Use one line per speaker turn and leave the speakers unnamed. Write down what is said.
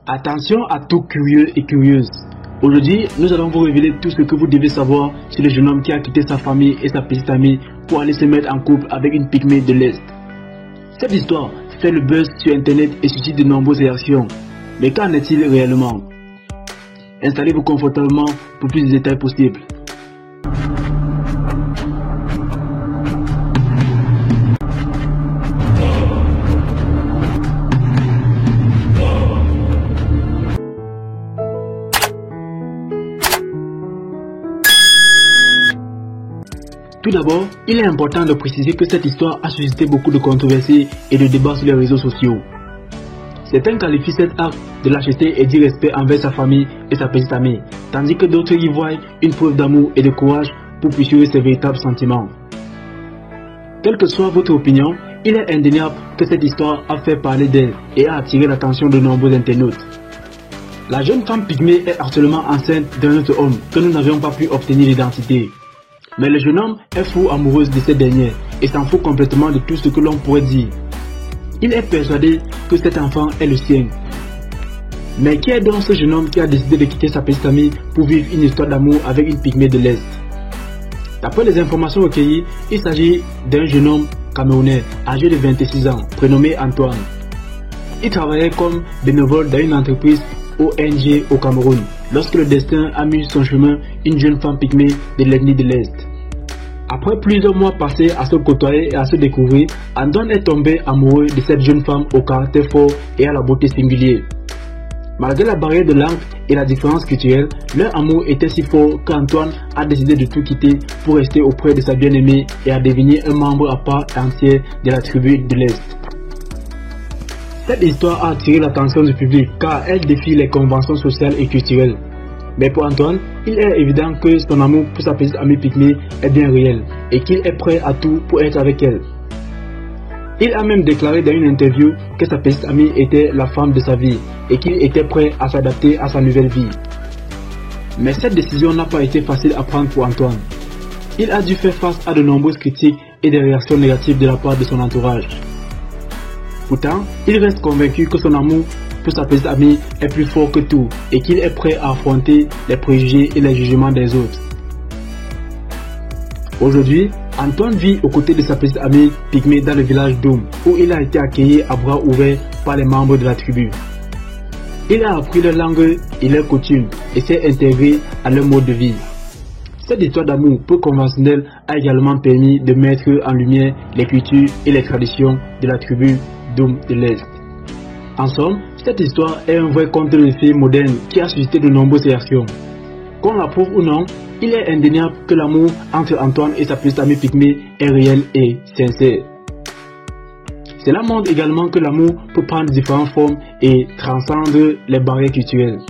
Attention à tout curieux et curieuse. Aujourd'hui, nous allons vous révéler tout ce que vous devez savoir sur le jeune homme qui a quitté sa famille et sa petite amie pour aller se mettre en couple avec une pygmée de l'Est. Cette histoire fait le buzz sur internet et suscite de nombreuses réactions. Mais qu'en est-il réellement? Installez-vous confortablement pour plus de détails possibles. Tout d'abord, il est important de préciser que cette histoire a suscité beaucoup de controverses et de débats sur les réseaux sociaux. Certains qualifient cet acte de lâcheté et d'irrespect envers sa famille et sa petite amie, tandis que d'autres y voient une preuve d'amour et de courage pour poursuivre ses véritables sentiments. Quelle que soit votre opinion, il est indéniable que cette histoire a fait parler d'elle et a attiré l'attention de nombreux internautes. La jeune femme pygmée est actuellement enceinte d'un autre homme que nous n'avions pas pu obtenir l'identité. Mais le jeune homme est fou amoureux de cette dernière et s'en fout complètement de tout ce que l'on pourrait dire. Il est persuadé que cet enfant est le sien. Mais qui est donc ce jeune homme qui a décidé de quitter sa petite amie pour vivre une histoire d'amour avec une pygmée de l'Est? D'après les informations recueillies, il s'agit d'un jeune homme camerounais âgé de 26 ans, prénommé Antoine. Il travaillait comme bénévole dans une entreprise ONG au Cameroun, lorsque le destin a mis sur son chemin une jeune femme pygmée de l'ethnie de l'Est. Après plusieurs mois passés à se côtoyer et à se découvrir, Antoine est tombé amoureux de cette jeune femme au caractère fort et à la beauté singulière. Malgré la barrière de langue et la différence culturelle, leur amour était si fort qu'Antoine a décidé de tout quitter pour rester auprès de sa bien-aimée et à devenir un membre à part entière de la tribu de l'Est. Cette histoire a attiré l'attention du public car elle défie les conventions sociales et culturelles. Mais pour Antoine, il est évident que son amour pour sa petite amie pygmée est bien réel et qu'il est prêt à tout pour être avec elle. Il a même déclaré dans une interview que sa petite amie était la femme de sa vie et qu'il était prêt à s'adapter à sa nouvelle vie. Mais cette décision n'a pas été facile à prendre pour Antoine. Il a dû faire face à de nombreuses critiques et des réactions négatives de la part de son entourage. Pourtant, il reste convaincu que son amour pour sa petite amie est plus fort que tout et qu'il est prêt à affronter les préjugés et les jugements des autres. Aujourd'hui, Antoine vit aux côtés de sa petite amie pygmée dans le village d'Oum, où il a été accueilli à bras ouverts par les membres de la tribu. Il a appris leur langue et leurs coutumes et s'est intégré à leur mode de vie. Cette histoire d'amour peu conventionnelle a également permis de mettre en lumière les cultures et les traditions de la tribu d'Oum de l'Est. En somme, cette histoire est un vrai conte de fées moderne qui a suscité de nombreuses réactions. Qu'on l'approuve ou non, il est indéniable que l'amour entre Antoine et sa petite amie pygmée est réel et sincère. Cela montre également que l'amour peut prendre différentes formes et transcender les barrières culturelles.